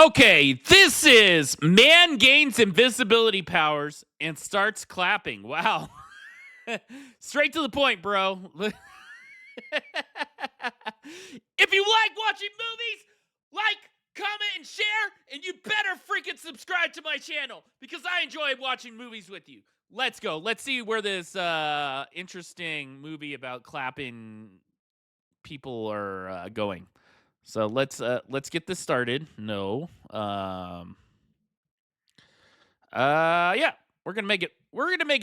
Okay, this is man gains invisibility powers and starts clapping. Wow. Straight to the point, bro. If you like watching movies, like, comment, and share, and you better freaking subscribe to my channel because I enjoy watching movies with you. Let's go. Let's see where this interesting movie about clapping people are going. So let's get this started. No. Yeah, we're gonna make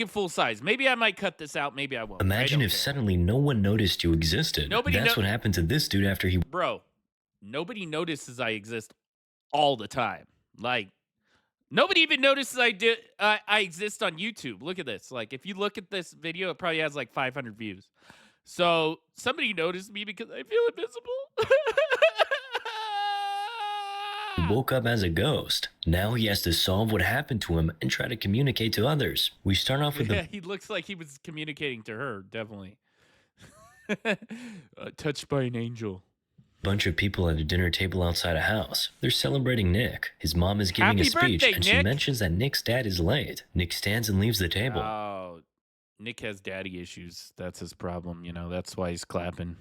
it full size. Maybe I might cut this out. Maybe I won't. Imagine if suddenly no one noticed you existed. That's what happened to this dude after he... Bro, nobody notices I exist all the time. Like, nobody even notices I exist on YouTube. Look at this. Like, if you look at this video, it probably has like 500 views. So somebody noticed me because I feel invisible. woke up as a ghost. Now he has to solve what happened to him and try to communicate to others. We start off with he looks like he was communicating to her, definitely. Touched by an angel. Bunch of people at a dinner table outside a house. They're celebrating Nick. His mom is giving a speech, and she mentions that Nick's dad is late. Nick stands and leaves the table. Oh, Nick has daddy issues. That's his problem, you know. That's why he's clapping.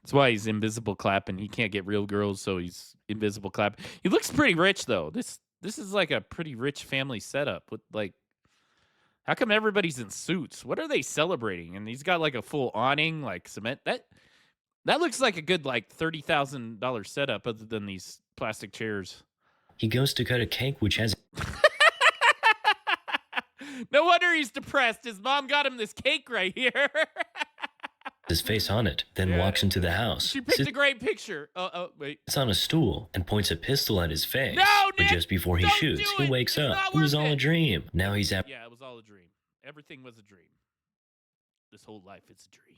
That's why he's invisible clapping. He can't get real girls, so he's invisible clapping. He looks pretty rich, though. This is like a pretty rich family setup. With like, how come everybody's in suits? What are they celebrating? And he's got like a full awning, like cement. That looks like a good like $30,000 setup, other than these plastic chairs. He goes to cut a cake, which has... No wonder he's depressed. His mom got him this cake right here. his face on it, then walks into the house. She picked a great picture. Wait. Sits on a stool and points a pistol at his face. No, Nick, but just before he shoots, he wakes up. It was all a dream. Now he's at... Yeah, it was all a dream. Everything was a dream. This whole life is a dream.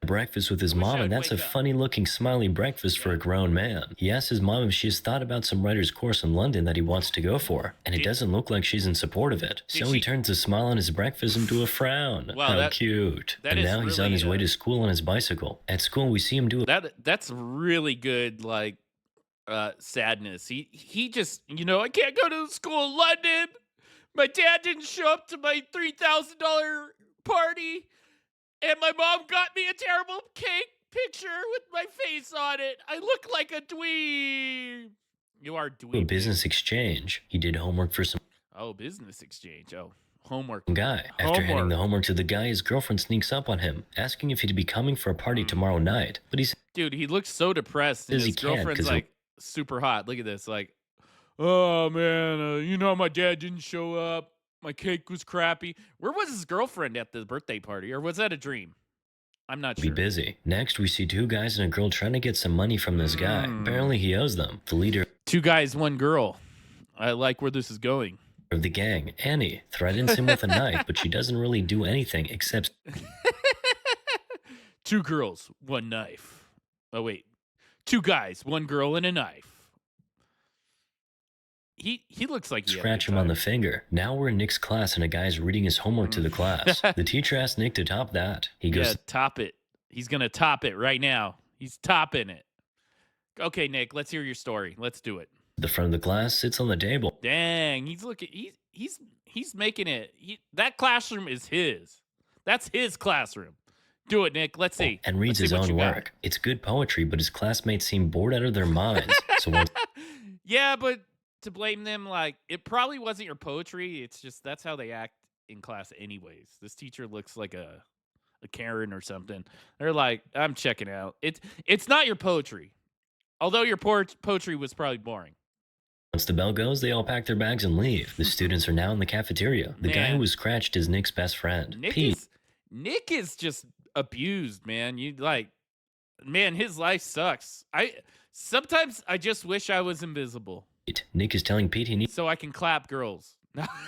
Breakfast with his mom, and that's a funny-looking, smiley breakfast for a grown man. He asks his mom if she has thought about some writer's course in London that he wants to go for, and it doesn't look like she's in support of it. So he turns a smile on his breakfast into a frown. Wow, how cute. And now he's on his way to school on his bicycle. At school, we see him do... That's really good, like, sadness. He just, you know, I can't go to school in London. My dad didn't show up to my $3,000 party. And my mom got me a terrible cake picture with my face on it. I look like a dweeb. You are dweeb. A business exchange. He did homework for some... Oh, business exchange. Oh, homework. Guy. After handing the homework to the guy, his girlfriend sneaks up on him, asking if he'd be coming for a party tomorrow night. But he's... Dude, he looks so depressed. And his girlfriend's like super hot. Look at this. Like, oh, man, you know my dad didn't show up. My cake was crappy. Where was his girlfriend at the birthday party? Or was that a dream? I'm not sure. Be busy. Next, we see two guys and a girl trying to get some money from this guy. Apparently, he owes them. The leader... Two guys, one girl. I like where this is going. ...of the gang, Annie, threatens him with a knife, but she doesn't really do anything except... Two girls, one knife. Oh, wait. Two guys, one girl, and a knife. He looks like he scratch him on the finger. Now we're in Nick's class and a guy's reading his homework to the class. The teacher asks Nick to top that. He goes, yeah, top it. He's going to top it right now. He's topping it. Okay, Nick, let's hear your story. Let's do it. The front of the class sits on the table. Dang, he's looking, he's making it. That classroom is his. That's his classroom. Do it, Nick. Let's see. And reads his own work. It's good poetry, but his classmates seem bored out of their minds. So once... Yeah, but to blame them, like, it probably wasn't your poetry. It's just that's how they act in class anyways. This teacher looks like a Karen or something. They're like, I'm checking out. It's not your poetry. Although your poetry was probably boring. Once the bell goes, they all pack their bags and leave. The students are now in the cafeteria. The guy who was scratched is Nick's best friend, Pete. Nick is just abused, man. Man, his life sucks. Sometimes I just wish I was invisible. Nick is telling Pete he needs... So I can clap girls.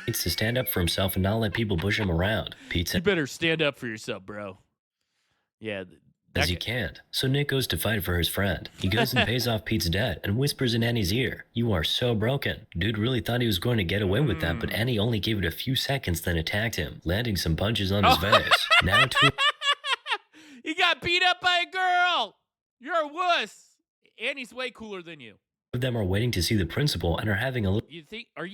needs to stand up for himself and not let people push him around. Pete said... You better stand up for yourself, bro. Yeah. As he can't. So Nick goes to fight for his friend. He goes and pays off Pete's debt and whispers in Annie's ear, "You are so broken." Dude really thought he was going to get away with that, but Annie only gave it a few seconds, then attacked him, landing some punches on his face. Now He got beat up by a girl. You're a wuss. Annie's way cooler than you. of them are waiting to see the principal and are having a little You think are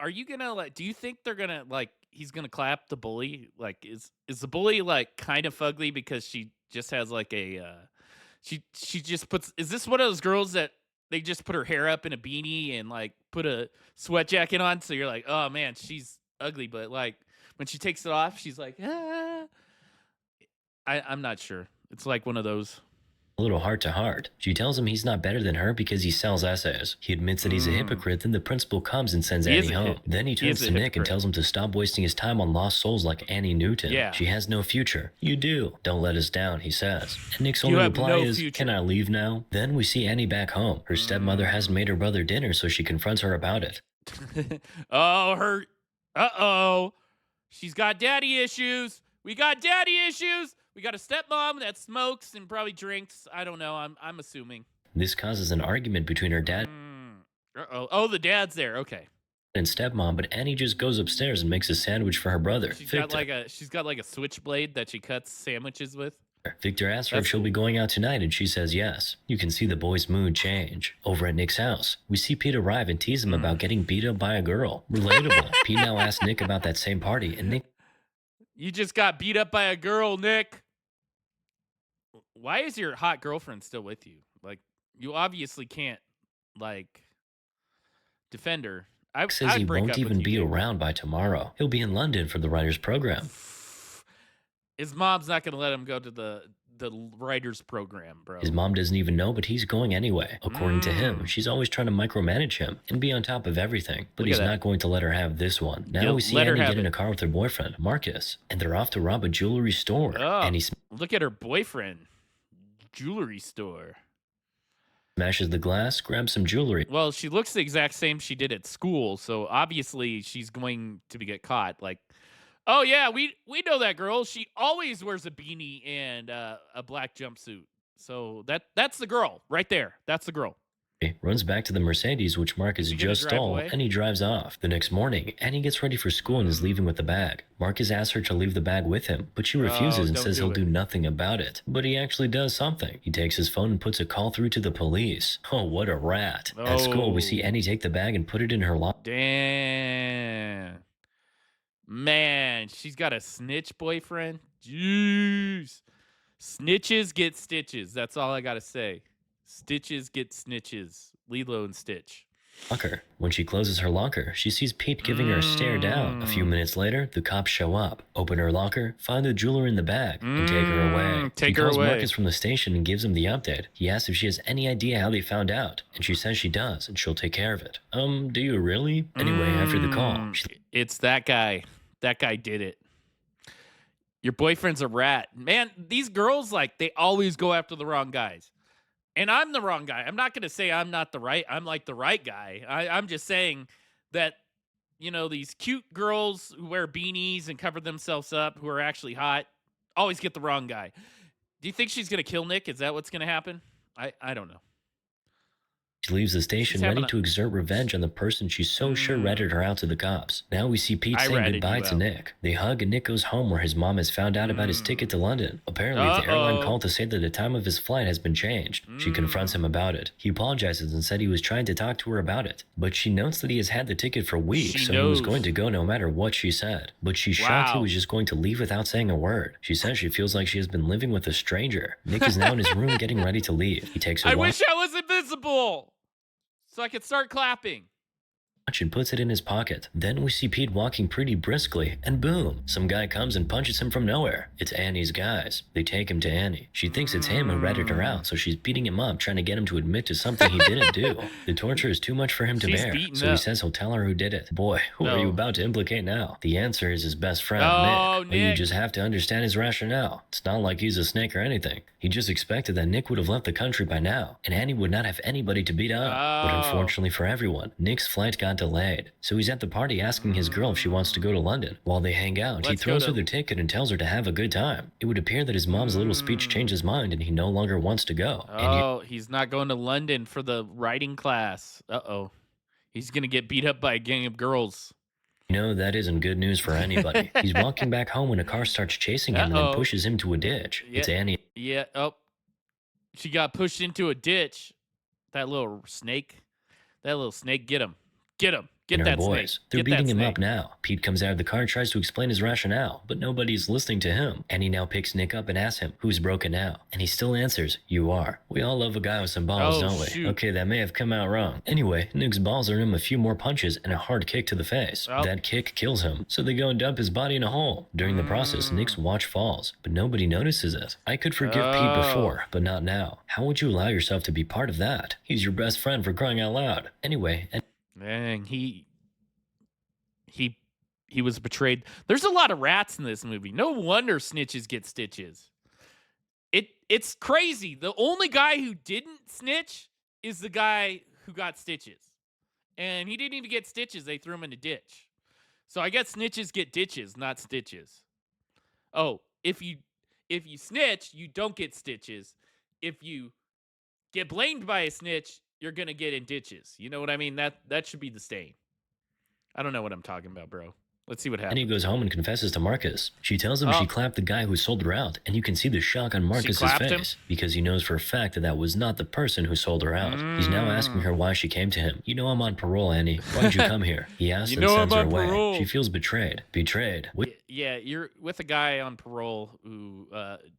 you gonna like do you think they're gonna like he's gonna clap the bully? Like is the bully like kind of fugly because she just has like a she just puts is this one of those girls that they just put her hair up in a beanie and like put a sweat jacket on so you're like, "Oh man, she's ugly," but like when she takes it off, she's like, "Ah." I'm not sure. It's like one of those. heart to heart. She tells him he's not better than her because he sells essays. He admits that he's a Mm, hypocrite, then the principal comes and sends he is Annie a home. hit. Then he He is turns a to Nick and hypocrite. tells him to stop wasting his time on lost souls like Annie Newton. Yeah. She has no future. You do. Don't let us down, he says. And Nick's You only have reply no is, future. "Can I leave now?" Then we see Annie back home. Her stepmother hasn't made her brother dinner, so she confronts her about it. Oh, her. Uh-oh. She's got daddy issues. We got daddy issues. We got a stepmom that smokes and probably drinks. I don't know. I'm assuming. This causes an argument between her dad Uh-oh. Oh, the dad's there. Okay. and stepmom, but Annie just goes upstairs and makes a sandwich for her brother, Victor. She's got like a switchblade that she cuts sandwiches with. Victor asks her if That's she'll cool. be going out tonight, and she says yes. You can see the boy's mood change. Over at Nick's house, we see Pete arrive and tease him about getting beat up by a girl. Relatable. Pete now asks Nick about that same party, and Nick You just got beat up by a girl, Nick. Why is your hot girlfriend still with you? Like, you obviously can't, like, defend her. says he I'd break won't up with even you, be Nick. around by tomorrow. He'll be in London for the writers' program. His mom's not going to let him go to the writers program, bro. His mom doesn't even know, but he's going anyway. According to him, Mm. she's always trying to micromanage him and be on top of everything, but Look he's at that. not going to let her have this one. Now He'll we see let her Annie have get in it. a car with her boyfriend, Marcus, and they're off to rob a jewelry store. Oh, Annie look at her boyfriend. Jewelry store. smashes the glass, grabs some jewelry, Well, she looks the exact same she did at school, so obviously she's going to get caught. Like, oh yeah, we know that girl. She always wears a beanie and a black jumpsuit. So that's the girl right there. That's the girl. runs back to the Mercedes, which Marcus Is he gonna just drive stole, away? and he drives off. The next morning, Annie gets ready for school and is leaving with the bag. Marcus asks her to leave the bag with him, but she refuses and don't says do he'll it. do nothing about it. But he actually does something. He takes his phone and puts a call through to the police. Oh, what a rat. At school, we see Oh. Annie take the bag and put it in her locker. Damn. Man, she's got a snitch boyfriend. Jeez. Snitches get stitches. That's all I got to say. Stitches get snitches. Lilo and Stitch. When she closes her locker, she sees Pete giving her a stare down. A few minutes later, the cops show up, open her locker, find the jewelry in the bag, and take her away. Take he her calls away. Marcus from the station and gives him the update. He asks if she has any idea how they found out, and she says she does, and she'll take care of it. Do you really? Anyway, after the call, she It's that guy. That guy did it. Your boyfriend's a rat. Man, these girls, like, they always go after the wrong guys. And I'm the wrong guy. I'm not going to say I'm not the right. I'm like the right guy. I'm just saying that, you know, these cute girls who wear beanies and cover themselves up who are actually hot always get the wrong guy. Do you think she's going to kill Nick? Is that what's going to happen? I don't know. leaves the station She's having ready a- to exert revenge on the person she's so sure ratted her out to the cops. Now we see Pete I saying ratted goodbye you to out. Nick. They hug and Nick goes home where his mom has found out about his ticket to London. Apparently, the airline Uh-oh. called to say that the time of his flight has been changed. She confronts him about it. He apologizes and said he was trying to talk to her about it. But she notes that he has had the ticket for weeks, She so he was knows. going to go no matter what she said. But she's shocked he Wow. was just going to leave without saying a word. She says she feels like she has been living with a stranger. Nick is now in his room getting ready to leave. He takes a I watch wish I was invisible so I could start clapping. and puts it in his pocket. Then we see Pete walking pretty briskly, and boom, some guy comes and punches him from nowhere. It's Annie's guys. They take him to Annie. She thinks it's him who ratted her out, so she's beating him up, trying to get him to admit to something he didn't do. The torture is too much for him to She's bear, beaten so he up. says he'll tell her who did it. Boy, who are No. you about to implicate now? The answer is his best friend, Oh, Nick. But you Nick. just have to understand his rationale. It's not like he's a snake or anything. He just expected that Nick would have left the country by now, and Annie would not have anybody to beat up. But Oh. unfortunately for everyone, Nick's flight got delayed, so he's at the party asking his girl if she wants to go to London. While they hang out, he Let's go throws to- her the ticket and tells her to have a good time. It would appear that his mom's little speech changed his mind and he no longer wants to go. And you Oh, he's not going to London for the writing class. Uh-oh. He's going to get beat up by a gang of girls. know that isn't good news for anybody. He's walking back home when a car starts chasing him and then Uh-oh. pushes him to a ditch. It's Yeah. Annie. Yeah. Oh, she got pushed into a ditch. That little snake. That little snake, get him. Get him. And Get her that snake. boys. They're Get that beating him up snake. now. Pete comes out of the car and tries to explain his rationale, but nobody's listening to him. Annie now picks Nick up and asks him, who's broken now? And he still answers, you are. We all love a guy with some balls, Oh, don't we? shoot. Okay, that may have come out wrong. Anyway, Nick's balls earn him a few more punches and a hard kick to the face. Oh. That kick kills him, so they go and dump his body in a hole. During the process, Nick's watch falls, but nobody notices it. I could forgive Pete before, but not now. How would you allow yourself to be part of that? He's your best friend, for crying out loud. Anyway, Man, he was betrayed. There's a lot of rats in this movie. No wonder snitches get stitches. It's crazy. The only guy who didn't snitch is the guy who got stitches. And he didn't even get stitches. They threw him in a ditch. So I guess snitches get ditches, not stitches. Oh, if you snitch, you don't get stitches. If you get blamed by a snitch, you're gonna get in ditches. You know what I mean? That should be the stain. I don't know what I'm talking about, bro. Let's see what happens. Annie goes home and confesses to Marcus. She tells him she clapped the guy who sold her out, and you can see the shock on Marcus's face because he knows for a fact that was not the person who sold her out. He's now asking her why she came to him. You know I'm on parole, Annie. Why did you come here? He asks and sends her away. Parole. She feels betrayed. Betrayed. Yeah, you're with a guy on parole who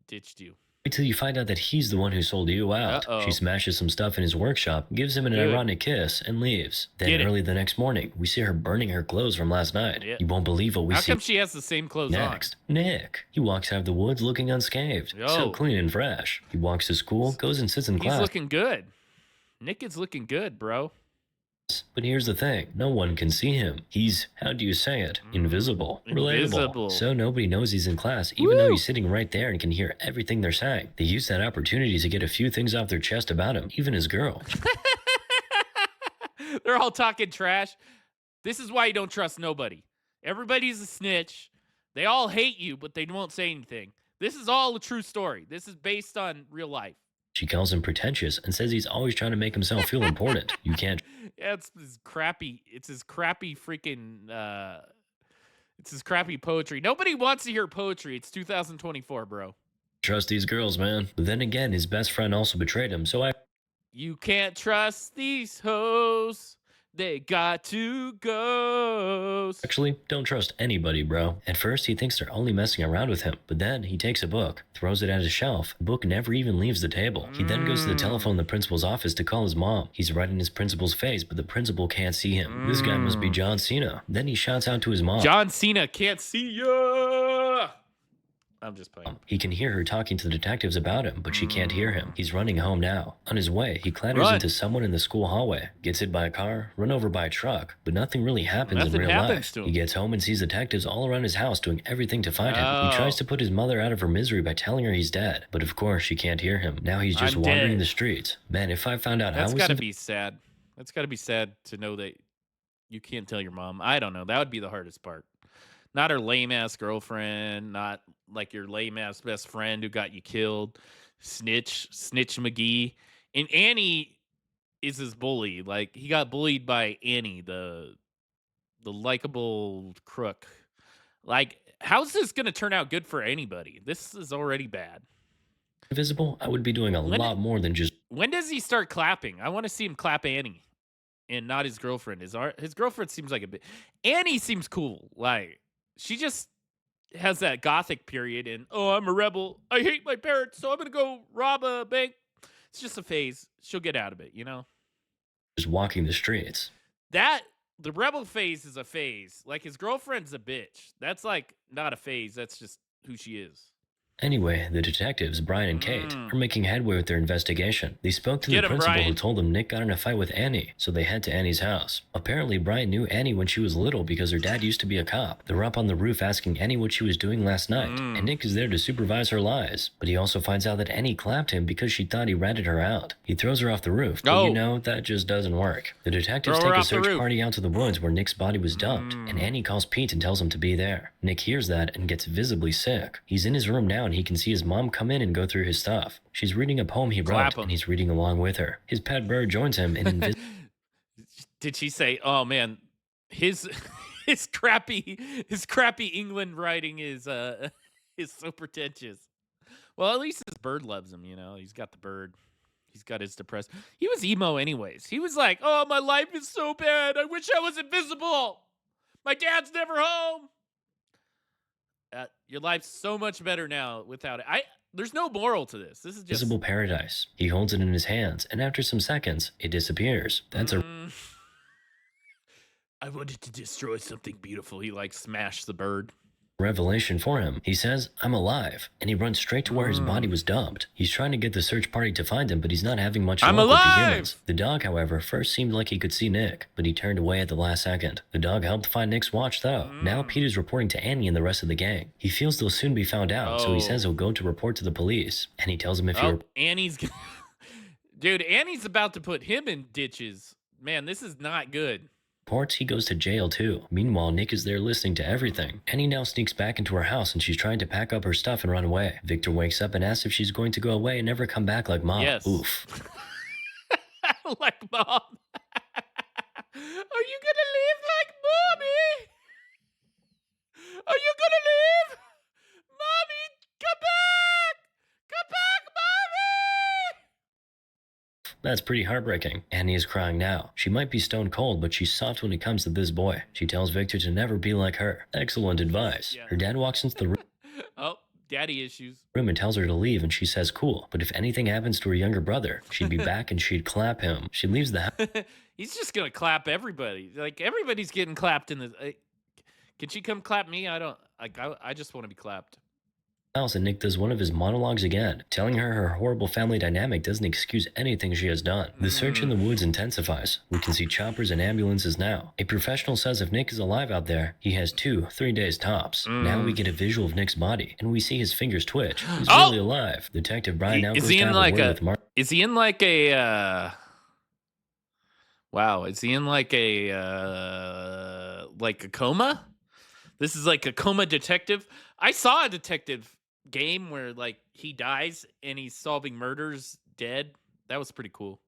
ditched you. Wait till you find out that he's the one who sold you out. She smashes some stuff in his workshop, gives him an ironic kiss, and leaves. Then early the next morning, we see her burning her clothes from last night. You won't believe what we see. How come she has the same clothes next? Nick. He walks out of the woods looking unscathed. So clean and fresh. He walks to school, goes and sits in class. He's looking good. Nick is looking good, bro. But here's the thing, no one can see him. He's, how do you say it, invisible. Relatable. So nobody knows he's in class, even though he's sitting right there and can hear everything they're saying. They use that opportunity to get a few things off their chest about him, even his girl. They're all talking trash. This is why you don't trust nobody. Everybody's a snitch. They all hate you, but they won't say anything. This is all a true story. This is based on real life. She calls him pretentious and says he's always trying to make himself feel important. You can't. Yeah, it's his crappy. It's his crappy freaking. It's his crappy poetry. Nobody wants to hear poetry. It's 2024, bro. Trust these girls, man. But then again, his best friend also betrayed him, so You can't trust these hoes. They got to go. Actually, don't trust anybody, bro. At first, he thinks they're only messing around with him, but then he takes a book, throws it at his shelf. The book never even leaves the table. He then goes to the telephone in the principal's office to call his mom. He's right in his principal's face, but the principal can't see him. This guy must be John Cena. Then he shouts out to his mom. John Cena can't see ya. I'm just playing. He can hear her talking to the detectives about him, but she can't hear him. He's running home now. On his way, he clatters into someone in the school hallway, gets hit by a car, run over by a truck, but nothing really happens in real life. He gets home and sees detectives all around his house doing everything to find him. He tries to put his mother out of her misery by telling her he's dead, but of course she can't hear him. Now he's just wandering the streets. Man, if I found out That's gotta be sad. That's gotta be sad to know that you can't tell your mom. I don't know. That would be the hardest part. Not her lame ass girlfriend, not like your lame ass best friend who got you killed. Snitch McGee. And Annie is his bully. Like he got bullied by Annie, the likable crook. Like, how's this gonna turn out good for anybody? This is already bad. Invisible, I would be doing a lot more than just. When does he start clapping? I want to see him clap Annie and not his girlfriend. His girlfriend seems like a bit. Annie seems cool. Like, she just has that gothic period and, oh, I'm a rebel. I hate my parents, so I'm going to go rob a bank. It's just a phase. She'll get out of it, you know? Just walking the streets. The rebel phase is a phase. Like, his girlfriend's a bitch. That's, like, not a phase. That's just who she is. Anyway, the detectives, Brian and Kate, are making headway with their investigation. They spoke to the principal who told them Nick got in a fight with Annie, so they head to Annie's house. Apparently, Brian knew Annie when she was little because her dad used to be a cop. They're up on the roof asking Annie what she was doing last night, and Nick is there to supervise her lies. But he also finds out that Annie clapped him because she thought he ratted her out. He throws her off the roof, but you know, that just doesn't work. The detectives take a search party out to the woods where Nick's body was dumped, and Annie calls Pete and tells him to be there. Nick hears that and gets visibly sick. He's in his room now and he can see his mom come in and go through his stuff. She's reading a poem he wrote, and he's reading along with her. His pet bird joins him and Did she say, "Oh man, his crappy England writing is is so pretentious." Well, at least his bird loves him, you know. He's got the bird. He's got his depressed. He was emo anyways. He was like, "Oh, my life is so bad. I wish I was invisible. My dad's never home." Your life's so much better now without it. There's no moral to this. This is just Visible paradise. He holds it in his hands, and after some seconds, it disappears. That's a mm, I wanted to destroy something beautiful. He like smashed the bird. revelation for him. He says, I'm alive, and he runs straight to where his body Mm. was dumped. He's trying to get the search party to find him, but he's not having much I'm luck with the humans. alive. The dog, however, first seemed like he could see Nick, but he turned away at the last second. The dog helped find Nick's watch, though. Now Mm. Pete is reporting to Annie and the rest of the gang. He feels they'll soon be found out, so he says Oh, he'll go to report to the police. And he tells him if he oh, Annie's, dude. Annie's about to put him in ditches. Man, this is not good. reports, he goes to jail too. Meanwhile, Nick is there listening to everything. Annie now sneaks back into her house and she's trying to pack up her stuff and run away. Victor wakes up and asks if she's going to go away and never come back like mom. Yes. Oof. Like mom. Are you gonna leave like mommy? Are you gonna leave? Mommy, come back! Come back, mommy! That's pretty heartbreaking. Annie is crying now. She might be stone cold, but she's soft when it comes to this boy. She tells Victor to never be like her. Excellent advice. Yeah. Her dad walks into the room Oh, daddy issues. and tells her to leave, and she says cool. But if anything happens to her younger brother, she'd be back and she'd clap him. She leaves the house. He's just gonna clap everybody. Like everybody's getting clapped in the. Can she come clap me? I don't. Like. I just want to be clapped. And Nick does one of his monologues again, telling her her horrible family dynamic doesn't excuse anything she has done. The search in the woods intensifies. We can see choppers and ambulances now. A professional says if Nick is alive out there, he has 2-3 days tops. Now we get a visual of Nick's body, and we see his fingers twitch. He's Oh! really alive. Detective Brian now Is goes he to in have like a word a? with Mark. Is he in like a? Wow. Is he in like a? Like a coma? This is like a coma detective. I saw a detective game where like he dies and he's solving murders dead. That was pretty cool.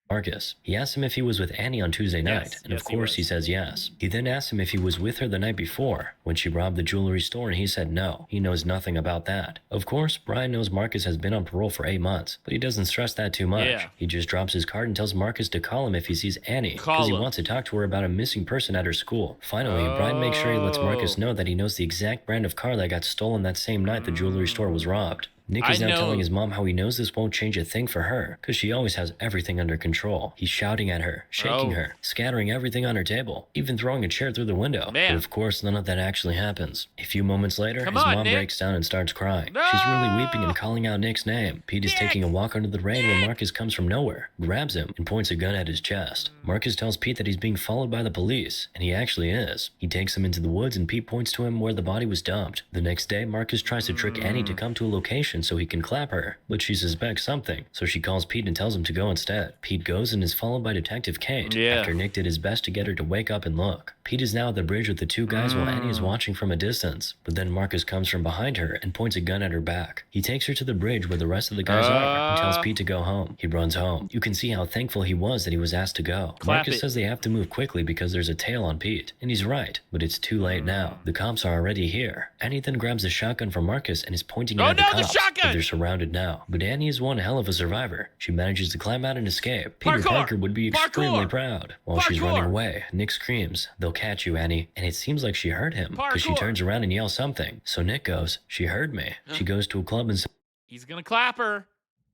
Marcus. He asks him if he was with Annie on Tuesday night, Yes, and of yes, he course he was. says yes. He then asks him if he was with her the night before, when she robbed the jewelry store, and he said no. He knows nothing about that. Of course, Brian knows Marcus has been on parole for 8 months, but he doesn't stress that too much. Yeah. He just drops his card and tells Marcus to call him if he sees Annie, Call because he him. wants to talk to her about a missing person at her school. Finally, Brian makes sure he lets Marcus Oh. know that he knows the exact brand of car that got stolen that same night the jewelry store was robbed. Nick is I now know- telling his mom how he knows this won't change a thing for her, because she always has everything under control. He's shouting at her, shaking Oh. her, scattering everything on her table, even throwing a chair through the window. Man. But of course, none of that actually happens. A few moments later, Come his on, mom Nick. breaks down and starts crying. She's really weeping and calling out Nick's name. Pete is Nick. taking a walk under the rain when Marcus comes from nowhere, grabs him, and points a gun at his chest. Marcus tells Pete that he's being followed by the police, and he actually is. He takes him into the woods, and Pete points to him where the body was dumped. The next day, Marcus tries to trick Annie to come to a location so he can clap her, but she suspects something, so she calls Pete and tells him to go instead. Pete goes and is followed by Detective Kate, Yeah. after Nick did his best to get her to wake up and look. Pete is now at the bridge with the two guys while Annie is watching from a distance, but then Marcus comes from behind her and points a gun at her back. He takes her to the bridge where the rest of the guys are and tells Pete to go home. He runs home. You can see how thankful he was that he was asked to go. Clap Marcus it. says they have to move quickly because there's a tail on Pete, and he's right, but it's too late now. The cops are already here. Annie then grabs a shotgun from Marcus and is pointing it Oh at the no, the cops, shotgun! but they're surrounded now. But Annie is one hell of a survivor. She manages to climb out and escape. Peter Parkour! Parker would be extremely Parkour! proud. While she's Parkour! running away, Nick screams, "They'll catch you, Annie." And it seems like she heard him, because she Parkour! turns around and yells something. So Nick goes, "She heard me." She goes to a club and He's gonna clap her.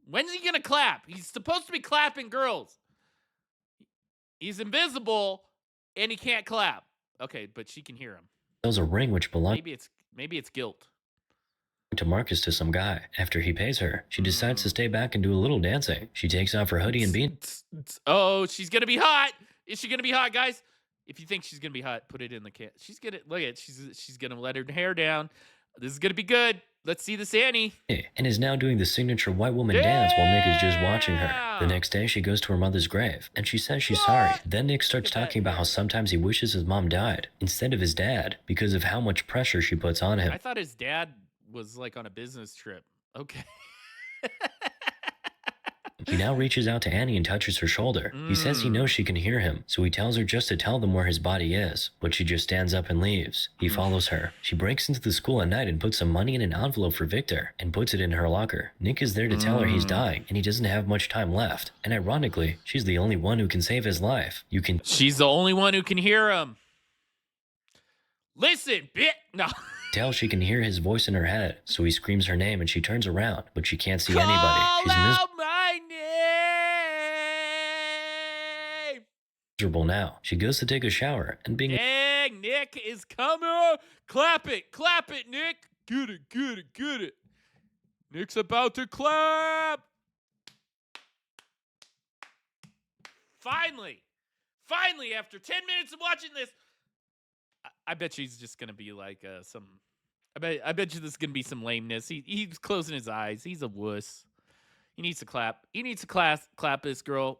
When's he gonna clap? He's supposed to be clapping girls. He's invisible and he can't clap. Okay, but she can hear him. sells a ring which belongs Maybe it's guilt. to Marcus to some guy. After he pays her, she decides to stay back and do a little dancing. She takes off her hoodie and beans. Oh, she's gonna be hot. Is she gonna be hot, guys? If you think she's gonna be hot, put it in the can. She's gonna look at. She's gonna let her hair down. This is gonna be good. Let's see this Annie. And is now doing the signature white woman dance while Nick is just watching her. The Yeah. next day, she goes to her mother's grave, and she says she's sorry. Then Nick starts Look at that talking about how sometimes he wishes his mom died instead of his dad because of how much pressure she puts on him. I thought his dad was like on a business trip. Okay. He now reaches out to Annie and touches her shoulder. He says he knows she can hear him, so he tells her just to tell them where his body is, but she just stands up and leaves. He follows her. She breaks into the school at night and puts some money in an envelope for Victor and puts it in her locker. Nick is there to tell her he's dying and he doesn't have much time left. And ironically, she's the only one who can save his life. She's the only one who can hear him. Listen, bitch. No. Tell she can hear his voice in her head, so he screams her name and she turns around, but she can't see anybody. She's my name. miserable now. She goes to take a shower and being Dang, Nick is coming. Clap it, Nick. Get it. Nick's about to clap. Finally, after 10 minutes of watching this, I bet you he's just gonna be like some. I bet you this is gonna be some lameness. He's closing his eyes. He's a wuss. He needs to clap. He needs to clap this girl.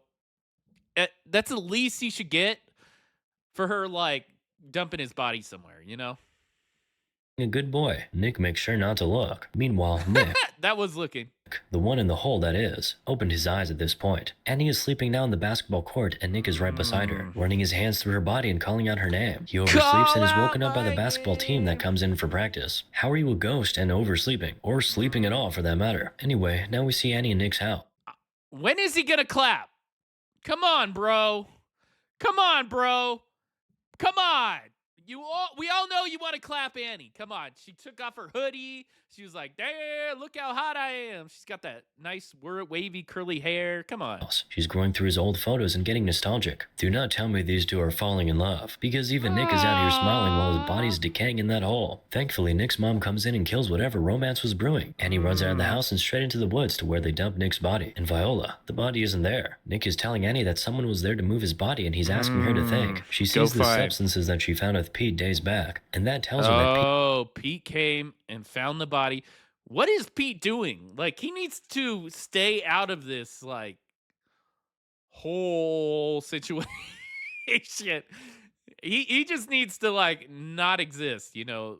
That's the least he should get for her, like dumping his body somewhere. You know. a good boy. Nick makes sure not to look. Meanwhile, Nick, that was looking. the one in the hole that is, opened his eyes at this point. Annie is sleeping now on the basketball court and Nick is right beside her, running his hands through her body and calling out her name. He oversleeps and is woken up by the basketball team that comes in for practice. How are you a ghost and oversleeping? Or sleeping at all for that matter? Anyway, now we see Annie in Nick's house. When is he gonna clap? Come on, bro. Come on. We all know you want to clap Annie. Come on. She took off her hoodie. She was like, damn, look how hot I am. She's got that nice, wavy, curly hair. Come on. She's going through his old photos and getting nostalgic. Do not tell me these two are falling in love, because even Nick is out here smiling while his body's decaying in that hole. Thankfully, Nick's mom comes in and kills whatever romance was brewing. Annie runs out of the house and straight into the woods to where they dump Nick's body. And Viola, the body isn't there. Nick is telling Annie that someone was there to move his body and he's asking her to think. She sees the substances that she found with Pete days back, and that tells her that Pete came and found the body. What is Pete doing? Like, he needs to stay out of this, like, whole situation. He just needs to, like, not exist, you know.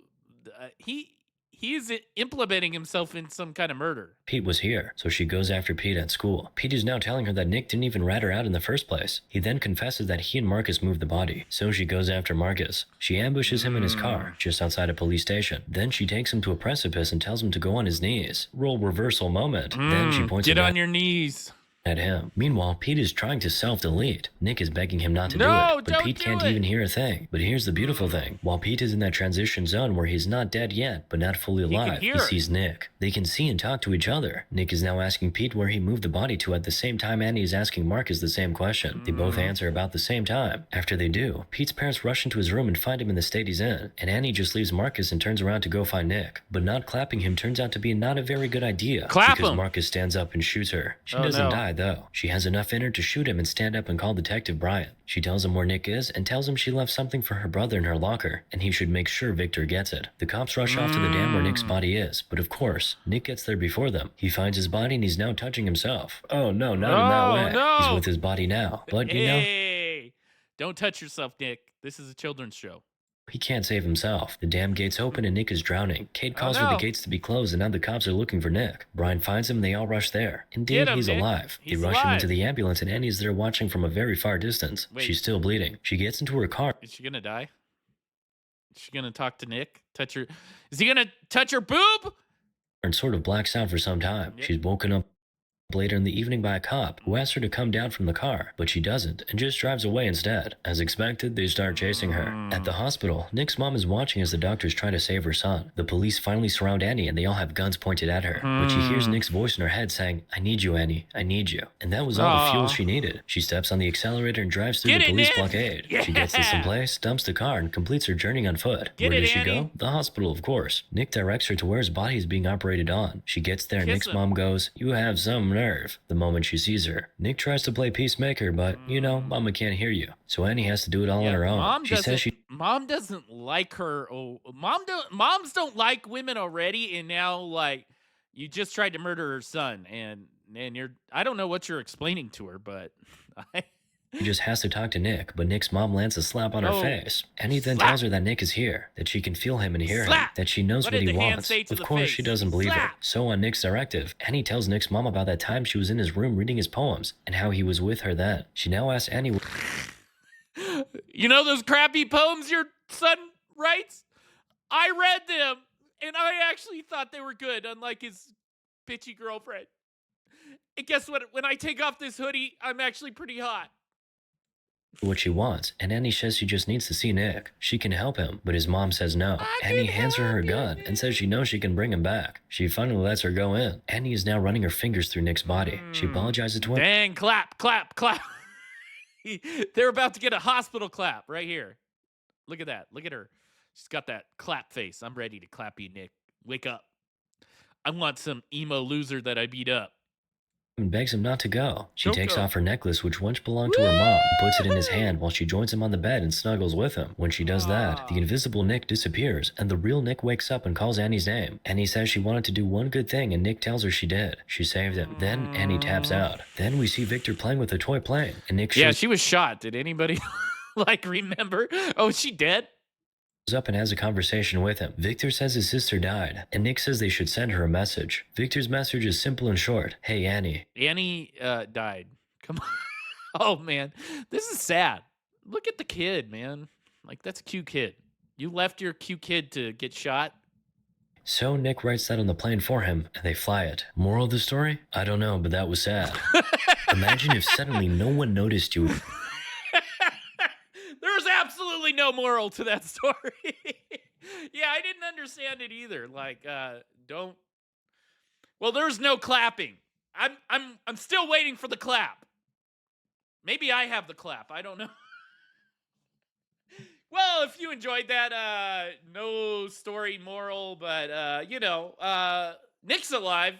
He's implementing himself in some kind of murder. Pete was here, so she goes after Pete at school. Pete is now telling her that Nick didn't even rat her out in the first place. He then confesses that he and Marcus moved the body, so she goes after Marcus. She ambushes him in his car, just outside a police station. Then she takes him to a precipice and tells him to go on his knees. Role reversal moment. Then she points Get on your knees at him. Meanwhile, Pete is trying to self-delete. Nick is begging him not to do it, but Pete can't even hear a thing. But here's the beautiful thing. While Pete is in that transition zone where he's not dead yet, but not fully alive, he sees Nick. They can see and talk to each other. Nick is now asking Pete where he moved the body to at the same time Annie is asking Marcus the same question. They both answer about the same time. After they do, Pete's parents rush into his room and find him in the state he's in, and Annie just leaves Marcus and turns around to go find Nick. But not clapping him turns out to be not a very good idea, because Marcus stands up and shoots her. She doesn't die though. She has enough in her to shoot him and stand up and call Detective Bryant. She tells him where Nick is and tells him she left something for her brother in her locker and he should make sure Victor gets it. The cops rush off to the dam where Nick's body is, but of course, Nick gets there before them. He finds his body and he's now touching himself. Oh no, not in that way. No. He's with his body now. But you know, don't touch yourself, Nick. This is a children's show. He can't save himself. The dam gates open and Nick is drowning. Kate calls for the gates to be closed and now the cops are looking for Nick. Brian finds him and they all rush there. Indeed, he's alive. They rush him into the ambulance and Annie's there watching from a very far distance. She's still bleeding. She gets into her car. Is she gonna die? Is she gonna talk to Nick? Touch her? Is he gonna touch her boob? And sort of blacks out for some time. She's woken up later in the evening by a cop who asks her to come down from the car, but she doesn't and just drives away instead. As expected, they start chasing her. At the hospital, Nick's mom is watching as the doctors try to save her son. The police finally surround Annie and they all have guns pointed at her, but she hears Nick's voice in her head saying, "I need you, Annie, I need you." And that was all the fuel she needed. She steps on the accelerator and drives through the police blockade. She gets to some place, dumps the car, and completes her journey on foot. Where does she go? The hospital, of course. Nick directs her to where his body is being operated on. She gets there, Nick's mom goes, "You have some nerve," the moment she sees her. Nick tries to play peacemaker, but, you know, Mama can't hear you. So Annie has to do it all on her own. Mom doesn't like her. Moms don't like women already, and now, like, you just tried to murder her son, and I don't know what you're explaining to her, but She just has to talk to Nick, but Nick's mom lands a slap on her Oh, face. Annie then slap, tells her that Nick is here, that she can feel him and hear him, slap. that she knows What what did he the hand wants. say to Of the course, she face? doesn't believe it. Slap. So, on Nick's directive, Annie tells Nick's mom about that time she was in his room reading his poems and how he was with her then. She now asks Annie. You know those crappy poems your son writes? I read them, and I actually thought they were good, unlike his bitchy girlfriend. And guess what? When I take off this hoodie, I'm actually pretty hot. What she wants, and Annie says she just needs to see Nick. She can help him, but his mom says no. I Annie can hands her help her you, gun and says she knows she can bring him back. She finally lets her go in. Annie is now running her fingers through Nick's body. She apologizes to him. Dang, clap, clap, clap. They're about to get a hospital clap right here. Look at that. Look at her. She's got that clap face. I'm ready to clap you, Nick. Wake up. I want some emo loser that I beat up. And begs him not to go. She Don't takes go. off her necklace, which once belonged to her mom, and puts it in his hand while she joins him on the bed and snuggles with him. When she does that, the invisible Nick disappears, and the real Nick wakes up and calls Annie's name. Annie says she wanted to do one good thing, and Nick tells her she did. She saved him. Then Annie taps out. Then we see Victor playing with a toy plane, and Nick Yeah, shows she was shot. Did anybody remember? Oh, is she dead? up and has a conversation with him. Victor says his sister died, and Nick says they should send her a message. Victor's message is simple and short. Hey, Annie. Annie died. Come on. Oh man, this is sad. Look at the kid, man. Like that's a cute kid. You left your cute kid to get shot. So Nick writes that on the plane for him, and they fly it. Moral of the story? I don't know, but that was sad. Imagine if suddenly no one noticed you. There's absolutely no moral to that story. Yeah, I didn't understand it either. Like, don't. Well, there's no clapping. I'm still waiting for the clap. Maybe I have the clap. I don't know. Well, if you enjoyed that, no story moral, but Nick's alive.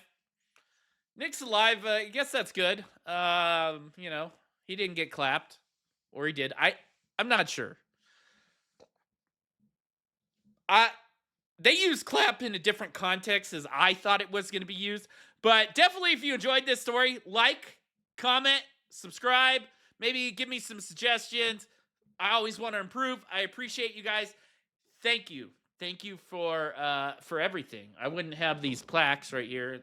Nick's alive. I guess that's good. He didn't get clapped, or he did. I'm not sure. They use clap in a different context as I thought it was going to be used. But definitely, if you enjoyed this story, like, comment, subscribe, maybe give me some suggestions. I always want to improve. I appreciate you guys. Thank you. Thank you for everything. I wouldn't have these plaques right here.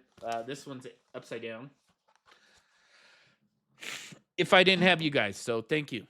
This one's upside down if I didn't have you guys. So thank you.